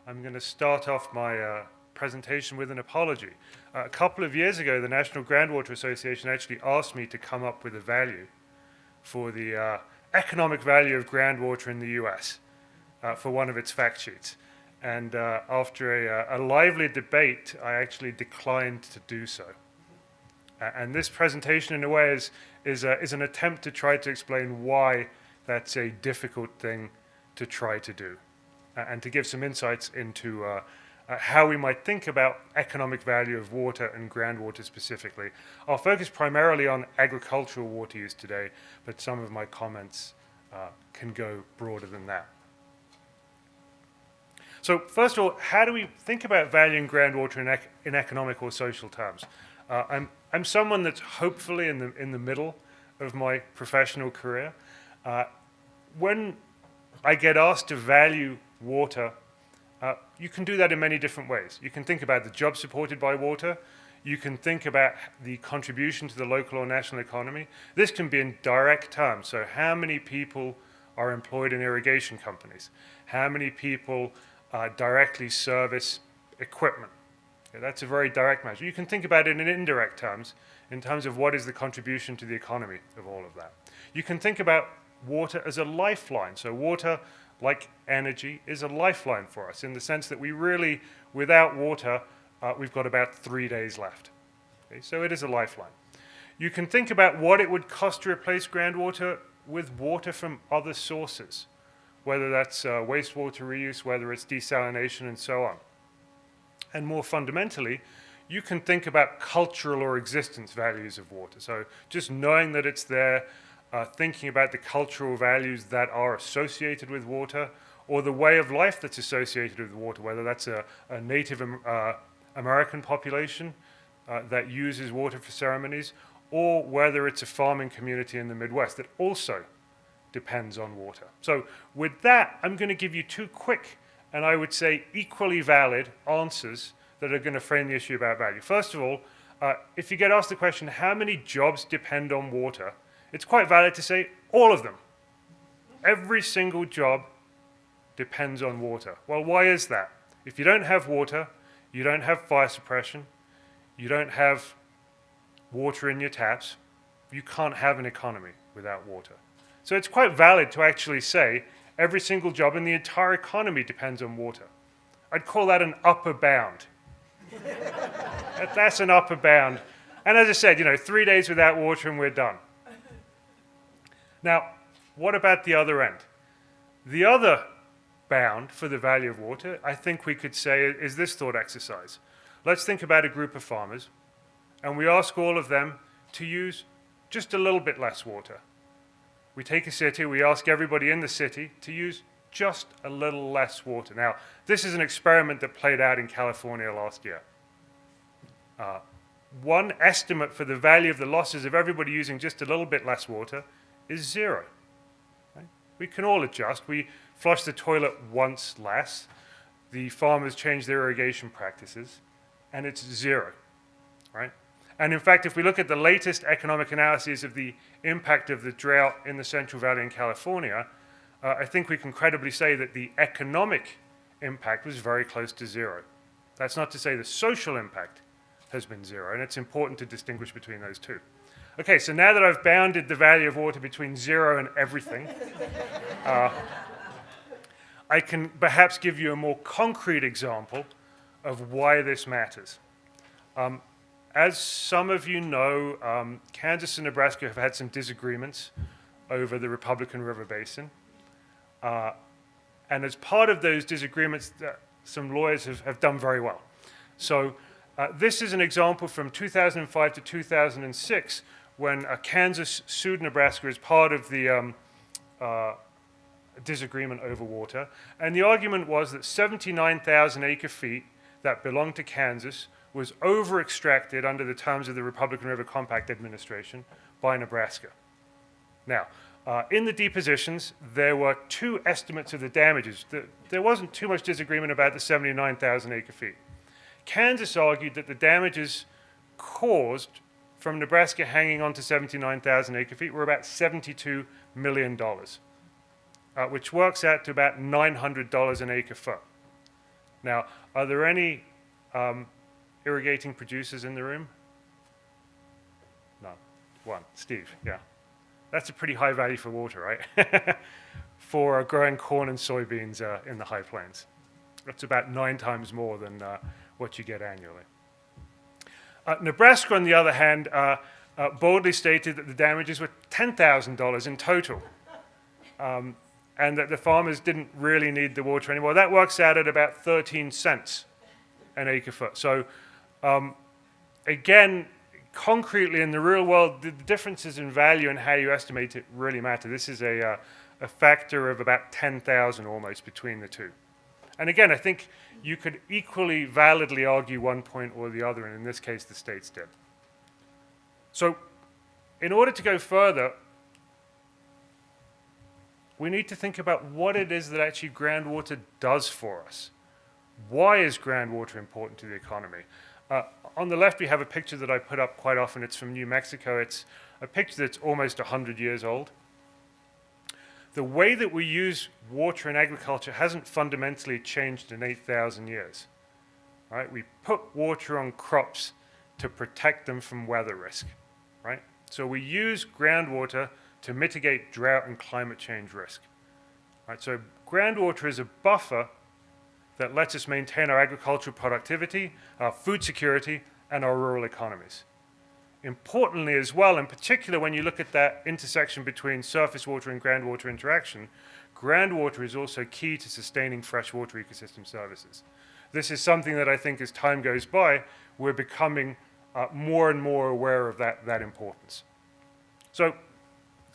I'm going to start off my presentation with an apology. A couple of years ago, the National Groundwater Association actually asked me to come up with a value for the economic value of groundwater in the US for one of its fact sheets. And after a lively debate, I actually declined to do so. And this presentation, in a way, is an attempt to try to explain why that's a difficult thing to try to do, and to give some insights into how we might think about economic value of water and groundwater specifically. I'll focus primarily on agricultural water use today, but some of my comments can go broader than that. So first of all, how do we think about valuing groundwater in economic or social terms? I'm someone that's hopefully in the middle of my professional career. When I get asked to value water, you can do that in many different ways. You can think about the jobs supported by water. You can think about the contribution to the local or national economy. This can be in direct terms. So how many people are employed in irrigation companies? How many people directly service equipment? Okay, that's a very direct measure. You can think about it in indirect terms, in terms of what is the contribution to the economy of all of that. You can think about water as a lifeline. So water, like energy, is a lifeline for us in the sense that we really, without water, we've got about 3 days left. Okay, so it is a lifeline. You can think about what it would cost to replace groundwater with water from other sources, whether that's wastewater reuse, whether it's desalination, and so on. And more fundamentally, you can think about cultural or existence values of water. So just knowing that it's there, thinking about the cultural values that are associated with water, or the way of life that's associated with water, whether that's a Native American population that uses water for ceremonies, or whether it's a farming community in the Midwest that also depends on water. So with that, I'm going to give you two quick, and I would say equally valid, answers that are going to frame the issue about value. First of all, if you get asked the question, how many jobs depend on water? It's quite valid to say all of them. Every single job depends on water. Well, why is that? If you don't have water, you don't have fire suppression, you don't have water in your taps, you can't have an economy without water. So it's quite valid to actually say every single job in the entire economy depends on water. I'd call that an upper bound. That's an upper bound. And as I said, 3 days without water and we're done. Now, what about the other end? The other bound for the value of water, I think we could say, is this thought exercise. Let's think about a group of farmers, and we ask all of them to use just a little bit less water. We take a city, we ask everybody in the city to use just a little less water. Now, this is an experiment that played out in California last year. One estimate for the value of the losses of everybody using just a little bit less water is 0. Right? We can all adjust. We flush the toilet once less. The farmers change their irrigation practices, and it's 0. Right? And in fact, if we look at the latest economic analyses of the impact of the drought in the Central Valley in California, I think we can credibly say that the economic impact was very close to 0. That's not to say the social impact has been 0, and it's important to distinguish between those two. Okay, so now that I've bounded the value of water between 0 and everything, I can perhaps give you a more concrete example of why this matters. As some of you know, Kansas and Nebraska have had some disagreements over the Republican River Basin. And as part of those disagreements, some lawyers have done very well. So this is an example from 2005 to 2006, when Kansas sued Nebraska as part of the disagreement over water. And the argument was that 79,000 acre-feet that belonged to Kansas was over-extracted under the terms of the Republican River Compact Administration by Nebraska. Now, in the depositions, there were 2 estimates of the damages. There wasn't too much disagreement about the 79,000 acre-feet. Kansas argued that the damages caused from Nebraska hanging on to 79,000 acre-feet were about $72 million, which works out to about $900 an acre-foot. Now, are there any irrigating producers in the room? No. One. Steve, yeah. That's a pretty high value for water, right? For growing corn and soybeans in the high plains. That's about 9 times more than what you get annually. Nebraska, on the other hand, boldly stated that the damages were $10,000 in total, and that the farmers didn't really need the water anymore. That works out at about 13 cents an acre foot. So again, concretely in the real world, the differences in value and how you estimate it really matter. This is a factor of about 10,000 almost between the two. And again, I think you could equally validly argue one point or the other, and in this case, the states did. So in order to go further, we need to think about what it is that actually groundwater does for us. Why is groundwater important to the economy? On the left, we have a picture that I put up quite often. It's from New Mexico. It's a picture that's almost 100 years old. The way that we use water in agriculture hasn't fundamentally changed in 8,000 years. Right? We put water on crops to protect them from weather risk. Right? So we use groundwater to mitigate drought and climate change risk. Right? So groundwater is a buffer that lets us maintain our agricultural productivity, our food security, and our rural economies. Importantly as well, in particular when you look at that intersection between surface water and groundwater interaction, groundwater is also key to sustaining freshwater ecosystem services. This is something that I think as time goes by, we're becoming more and more aware of that importance. So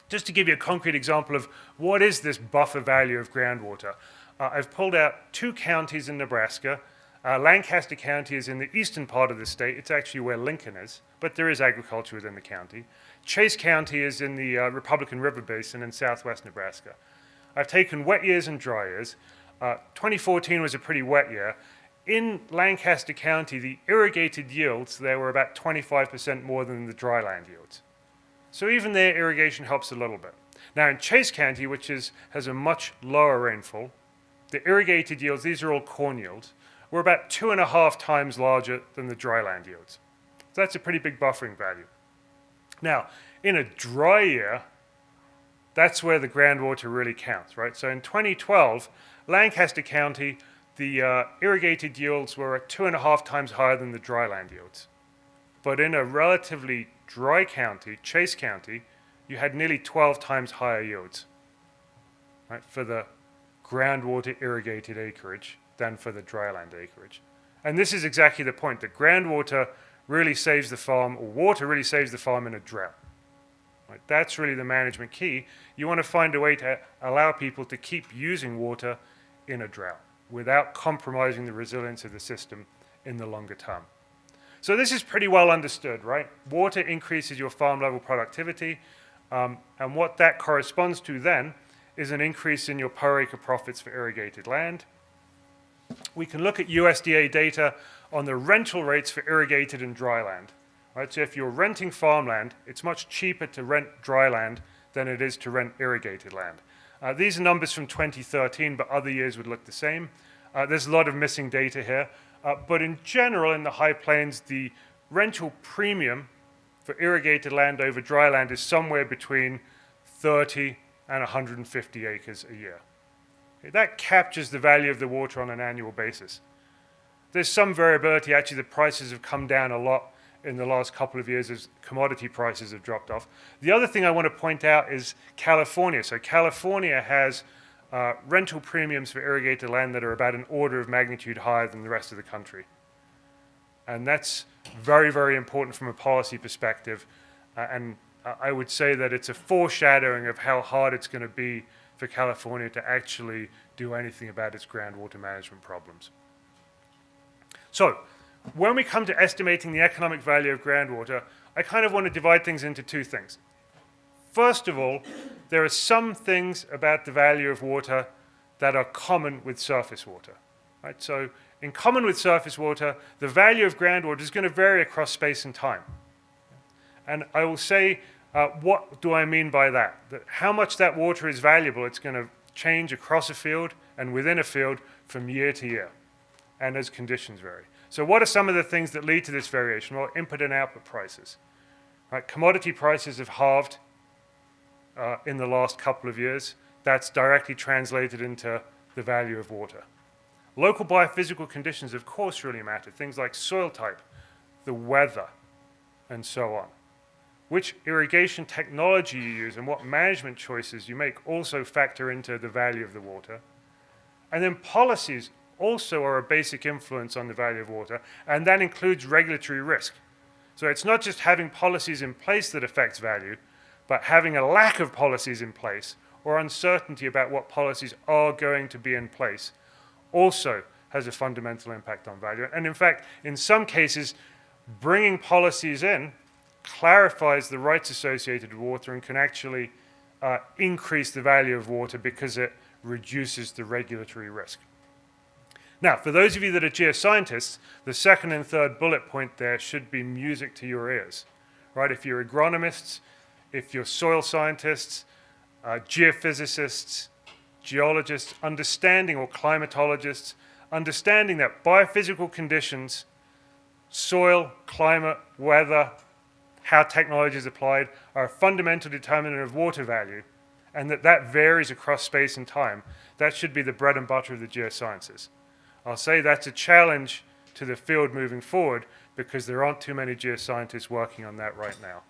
just to give you a concrete example of what is this buffer value of groundwater, I've pulled out 2 counties in Nebraska. Lancaster County is in the eastern part of the state. It's actually where Lincoln is, but there is agriculture within the county. Chase County is in the Republican River Basin in southwest Nebraska. I've taken wet years and dry years. 2014 was a pretty wet year. In Lancaster County, the irrigated yields there were about 25% more than the dryland yields. So even there, irrigation helps a little bit. Now in Chase County, which has a much lower rainfall, the irrigated yields, these are all corn yields, were about 2.5 times larger than the dryland yields. So that's a pretty big buffering value. Now, in a dry year, that's where the groundwater really counts, right? So in 2012, Lancaster County, the irrigated yields were at 2.5 times higher than the dryland yields. But in a relatively dry county, Chase County, you had nearly 12 times higher yields, right, for the groundwater irrigated acreage than for the dryland acreage. And this is exactly the point, that groundwater really saves the farm, or water really saves the farm in a drought. Right? That's really the management key. You want to find a way to allow people to keep using water in a drought without compromising the resilience of the system in the longer term. So this is pretty well understood, right? Water increases your farm level productivity, and what that corresponds to then is an increase in your per acre profits for irrigated land. We can look at USDA data on the rental rates for irrigated and dry land. Right? So if you're renting farmland, it's much cheaper to rent dry land than it is to rent irrigated land. These are numbers from 2013, but other years would look the same. There's a lot of missing data here. But in general, in the high plains, the rental premium for irrigated land over dry land is somewhere between 30 and 150 acres a year. That captures the value of the water on an annual basis. There's some variability. Actually, the prices have come down a lot in the last couple of years as commodity prices have dropped off. The other thing I want to point out is California. So California has rental premiums for irrigated land that are about an order of magnitude higher than the rest of the country. And that's very, very important from a policy perspective. And I would say that it's a foreshadowing of how hard it's going to be for California to actually do anything about its groundwater management problems. So, when we come to estimating the economic value of groundwater, I kind of want to divide things into 2 things. First of all, there are some things about the value of water that are common with surface water. Right? So, in common with surface water, the value of groundwater is going to vary across space and time. And I will say, what do I mean by that? That how much that water is valuable, it's going to change across a field and within a field from year to year. and as conditions vary. So what are some of the things that lead to this variation? Well, input and output prices. Right? Commodity prices have halved in the last couple of years. That's directly translated into the value of water. Local biophysical conditions, of course, really matter. Things like soil type, the weather, and so on. Which irrigation technology you use and what management choices you make also factor into the value of the water. And then policies also are a basic influence on the value of water, and that includes regulatory risk. So it's not just having policies in place that affects value, but having a lack of policies in place or uncertainty about what policies are going to be in place also has a fundamental impact on value. And in fact, in some cases, bringing policies in clarifies the rights associated with water and can actually increase the value of water because it reduces the regulatory risk. Now, for those of you that are geoscientists, the second and third bullet point there should be music to your ears, right? If you're agronomists, if you're soil scientists, geophysicists, geologists, understanding, or climatologists, understanding that biophysical conditions, soil, climate, weather, how technology is applied, are a fundamental determinant of water value, and that varies across space and time. That should be the bread and butter of the geosciences. I'll say that's a challenge to the field moving forward because there aren't too many geoscientists working on that right now.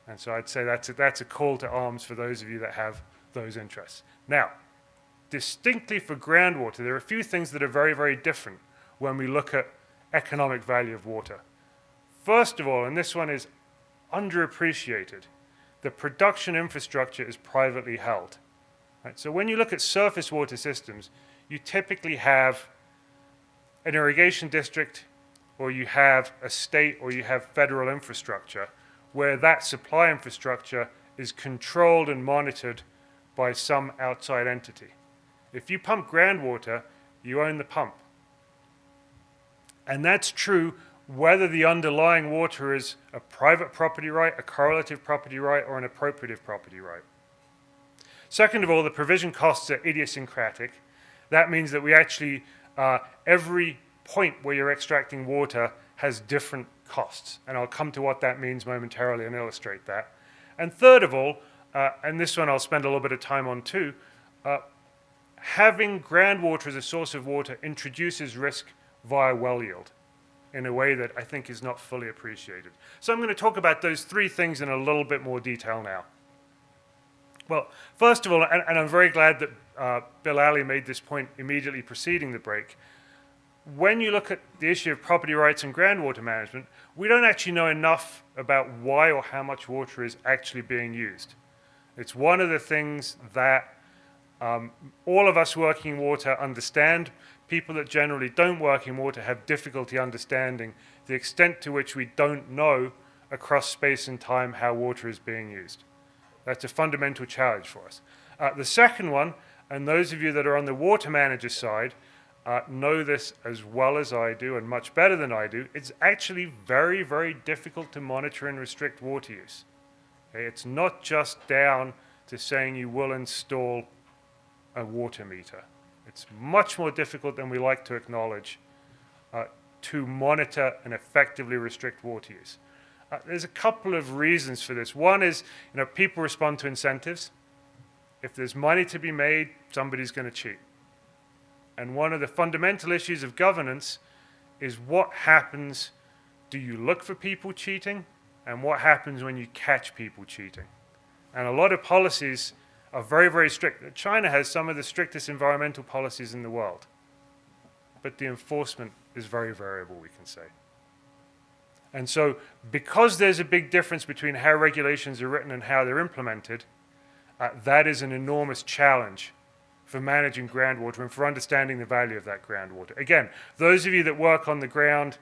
And so I'd say that's a call to arms for those of you that have those interests. Now, distinctly for groundwater, there are a few things that are very, very different when we look at economic value of water. First of all, and this one is underappreciated, the production infrastructure is privately held. Right? So when you look at surface water systems, you typically have an irrigation district, or you have a state, or you have federal infrastructure, where that supply infrastructure is controlled and monitored by some outside entity. If you pump groundwater, you own the pump. And that's true whether the underlying water is a private property right, a correlative property right, or an appropriative property right. Second of all, the provision costs are idiosyncratic. That means that we actually, every point where you're extracting water has different costs. And I'll come to what that means momentarily and illustrate that. And third of all, and this one I'll spend a little bit of time on too, having groundwater as a source of water introduces risk via well yield in a way that I think is not fully appreciated. So I'm going to talk about those three things in a little bit more detail now. Well, first of all, and I'm very glad that Bill Alley made this point immediately preceding the break, when you look at the issue of property rights and groundwater management, we don't actually know enough about why or how much water is actually being used. It's one of the things that all of us working in water understand. People that generally don't work in water have difficulty understanding the extent to which we don't know across space and time how water is being used. That's a fundamental challenge for us. The second one, and those of you that are on the water manager side know this as well as I do and much better than I do, it's actually very, very difficult to monitor and restrict water use. Okay? It's not just down to saying you will install a water meter. It's much more difficult than we like to acknowledge to monitor and effectively restrict water use. There's a couple of reasons for this. One is, people respond to incentives. If there's money to be made, somebody's going to cheat. And one of the fundamental issues of governance is what happens, do you look for people cheating? And what happens when you catch people cheating? And a lot of policies are very, very strict. China has some of the strictest environmental policies in the world. But the enforcement is very variable, we can say. And so because there's a big difference between how regulations are written and how they're implemented, that is an enormous challenge for managing groundwater and for understanding the value of that groundwater. Again, those of you that work on the ground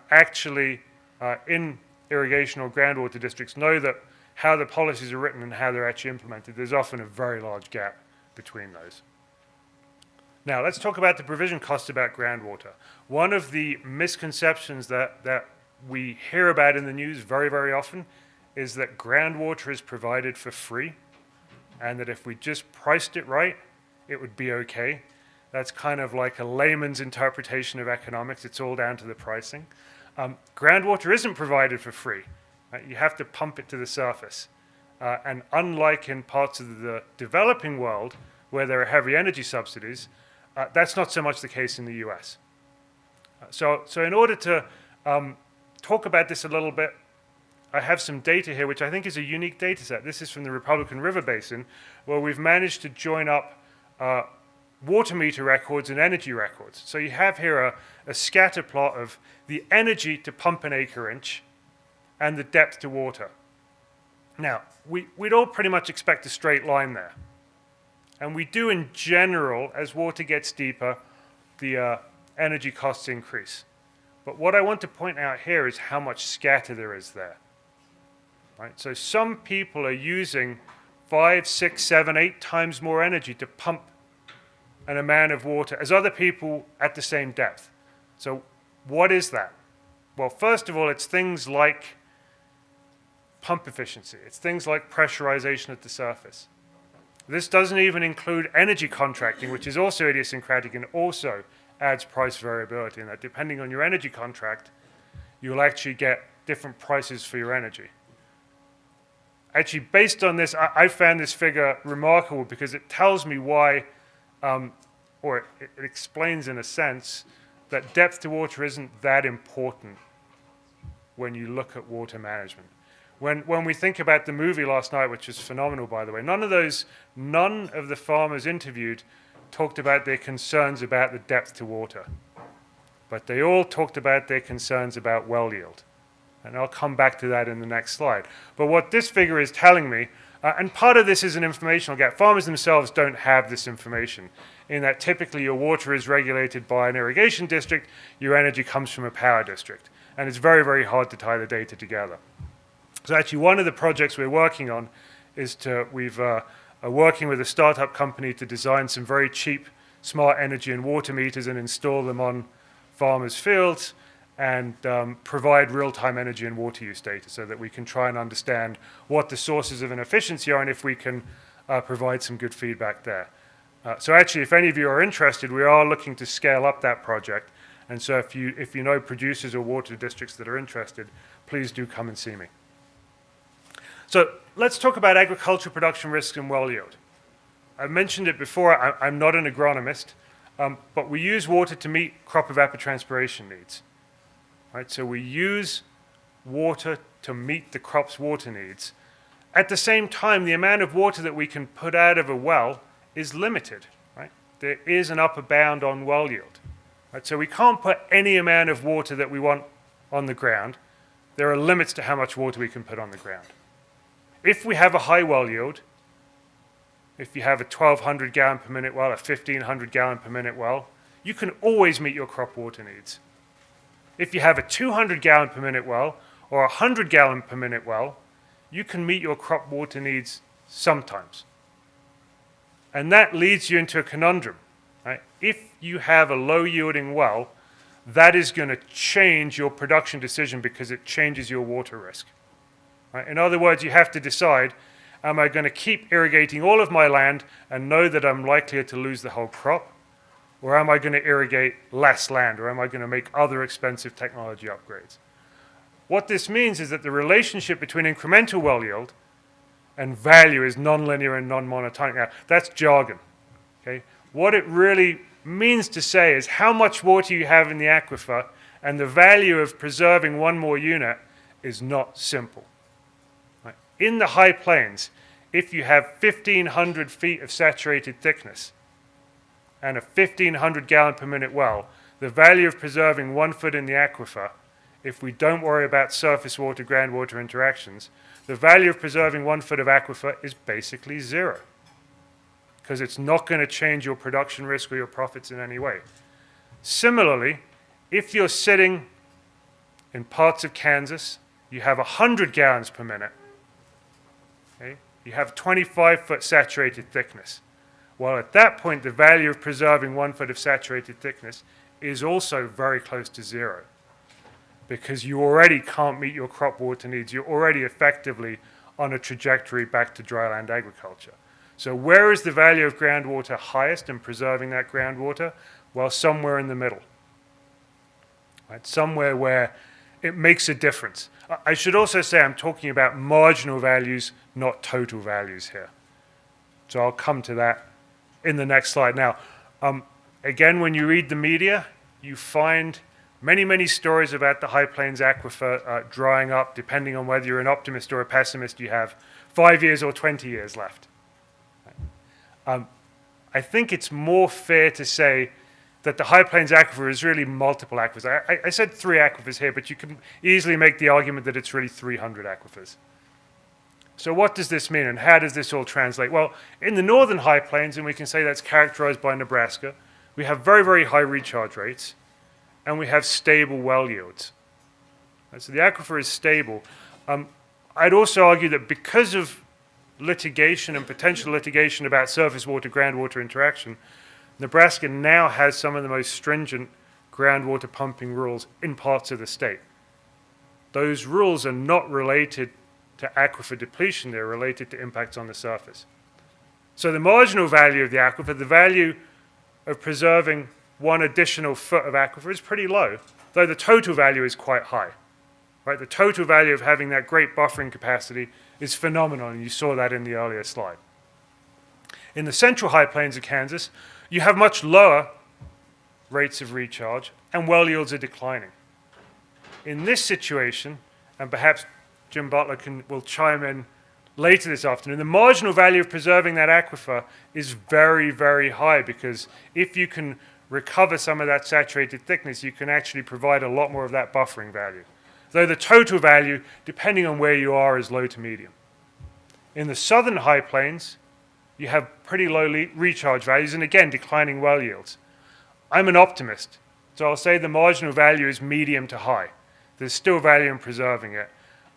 actually in irrigation or groundwater districts know that how the policies are written and how they're actually implemented, there's often a very large gap between those. Now, let's talk about the provision costs about groundwater. One of the misconceptions that we hear about in the news very, very often is that groundwater is provided for free and that if we just priced it right, it would be okay. That's kind of like a layman's interpretation of economics. It's all down to the pricing. Groundwater isn't provided for free. Right? You have to pump it to the surface. And unlike in parts of the developing world where there are heavy energy subsidies, that's not so much the case in the US. So in order to talk about this a little bit, I have some data here, which I think is a unique data set. This is from the Republican River Basin, where we've managed to join up water meter records and energy records. So you have here a scatter plot of the energy to pump an acre inch and the depth to water. Now, we'd all pretty much expect a straight line there. And we do in general, as water gets deeper, the energy costs increase. But what I want to point out here is how much scatter there is there. Right? So some people are using 5, 6, 7, 8 times more energy to pump an amount of water as other people at the same depth. So what is that? Well, first of all, it's things like pump efficiency. It's things like pressurization at the surface. This doesn't even include energy contracting, which is also idiosyncratic and also adds price variability. And that depending on your energy contract, you'll actually get different prices for your energy. Actually, based on this, I found this figure remarkable because it tells me why, or it explains in a sense, that depth to water isn't that important when you look at water management. When we think about the movie last night, which is phenomenal, by the way, none of the farmers interviewed talked about their concerns about the depth to water. But they all talked about their concerns about well yield. And I'll come back to that in the next slide. But what this figure is telling me, and part of this is an informational gap. Farmers themselves don't have this information, in that typically your water is regulated by an irrigation district, your energy comes from a power district. And it's very, very hard to tie the data together. So actually one of the projects we're working on is we've are working with a startup company to design some very cheap smart energy and water meters and install them on farmers' fields and provide real-time energy and water use data so that we can try and understand what the sources of inefficiency are and if we can provide some good feedback there. So actually, if any of you are interested, we are looking to scale up that project. And so if you know producers or water districts that are interested, please do come and see me. So let's talk about agricultural production risks and well yield. I mentioned it before, I'm not an agronomist, but we use water to meet crop evapotranspiration needs. Right? So we use water to meet the crop's water needs. At the same time, the amount of water that we can put out of a well is limited. Right? There is an upper bound on well yield. Right? So we can't put any amount of water that we want on the ground. There are limits to how much water we can put on the ground. If we have a high well yield, if you have a 1,200 gallon per minute well, a 1,500 gallon per minute well, you can always meet your crop water needs. If you have a 200 gallon per minute well or a 100 gallon per minute well, you can meet your crop water needs sometimes. And that leads you into a conundrum. Right? If you have a low yielding well, that is going to change your production decision because it changes your water risk. Right? In other words, you have to decide, am I going to keep irrigating all of my land and know that I'm likely to lose the whole crop? Or am I going to irrigate less land? Or am I going to make other expensive technology upgrades? What this means is that the relationship between incremental well yield and value is nonlinear and non-monotonic. Now, that's jargon. Okay? What it really means to say is how much water you have in the aquifer and the value of preserving one more unit is not simple. In the high plains, if you have 1,500 feet of saturated thickness and a 1,500 gallon per minute well, the value of preserving 1 foot in the aquifer, if we don't worry about surface water, groundwater interactions, the value of preserving 1 foot of aquifer is basically zero because it's not going to change your production risk or your profits in any way. Similarly, if you're sitting in parts of Kansas, you have 100 gallons per minute, okay? You have 25-foot saturated thickness. Well, at that point, the value of preserving 1 foot of saturated thickness is also very close to zero because you already can't meet your crop water needs. You're already effectively on a trajectory back to dryland agriculture. So where is the value of groundwater highest in preserving that groundwater? Well, somewhere in the middle. Right? Somewhere where it makes a difference. I should also say I'm talking about marginal values, not total values here. So I'll come to that in the next slide. Now, again, when you read the media, you find many, many stories about the High Plains Aquifer drying up, depending on whether you're an optimist or a pessimist. You have 5 years or 20 years left. I think it's more fair to say that the High Plains Aquifer is really multiple aquifers. I said 3 aquifers here, but you can easily make the argument that it's really 300 aquifers. So what does this mean, and how does this all translate? Well, in the northern High Plains, and we can say that's characterized by Nebraska, we have very, very high recharge rates, and we have stable well yields. So the aquifer is stable. I'd also argue that because of litigation and potential litigation about surface water-groundwater interaction, Nebraska now has some of the most stringent groundwater pumping rules in parts of the state. Those rules are not related to aquifer depletion, they're related to impacts on the surface. So the marginal value of the aquifer, the value of preserving 1 additional foot of aquifer, is pretty low, though the total value is quite high. Right? The total value of having that great buffering capacity is phenomenal, and you saw that in the earlier slide. In the central High Plains of Kansas, you have much lower rates of recharge, and well yields are declining. In this situation, and perhaps Jim Butler will chime in later this afternoon, the marginal value of preserving that aquifer is very, very high, because if you can recover some of that saturated thickness, you can actually provide a lot more of that buffering value. Though the total value, depending on where you are, is low to medium. In the southern High Plains, you have pretty low recharge values, and again, declining well yields. I'm an optimist, so I'll say the marginal value is medium to high. There's still value in preserving it.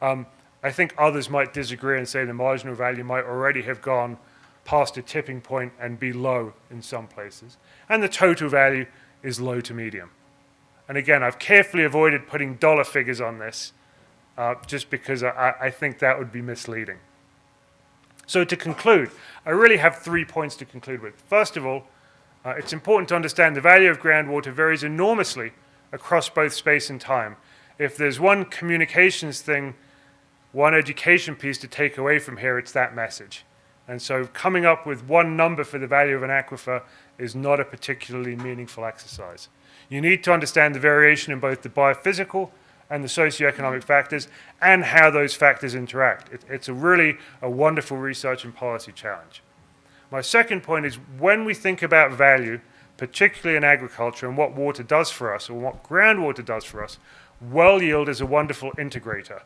I think others might disagree and say the marginal value might already have gone past a tipping point and be low in some places. And the total value is low to medium. And again, I've carefully avoided putting dollar figures on this, just because I think that would be misleading. So to conclude, I really have 3 points to conclude with. First of all, it's important to understand the value of groundwater varies enormously across both space and time. If there's one communications thing, one education piece to take away from here, it's that message. And so coming up with one number for the value of an aquifer is not a particularly meaningful exercise. You need to understand the variation in both the biophysical and the socioeconomic factors and how those factors interact. It's really a wonderful research and policy challenge. My second point is when we think about value, particularly in agriculture and what water does for us or what groundwater does for us, well yield is a wonderful integrator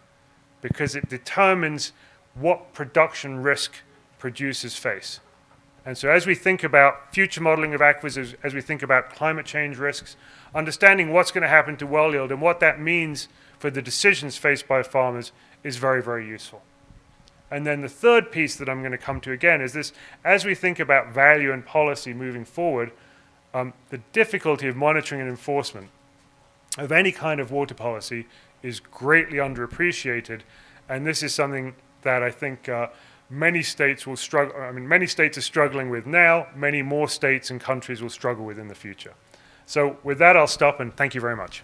because it determines what production risk producers face. And so as we think about future modeling of aquifers, as we think about climate change risks, understanding what's going to happen to well yield and what that means for the decisions faced by farmers is very, very useful. And then the third piece that I'm going to come to again is this: as we think about value and policy moving forward, the difficulty of monitoring and enforcement of any kind of water policy is greatly underappreciated, and this is something that I think many states will struggle. I mean, many states are struggling with now. Many more states and countries will struggle with in the future. So with that, I'll stop, and thank you very much.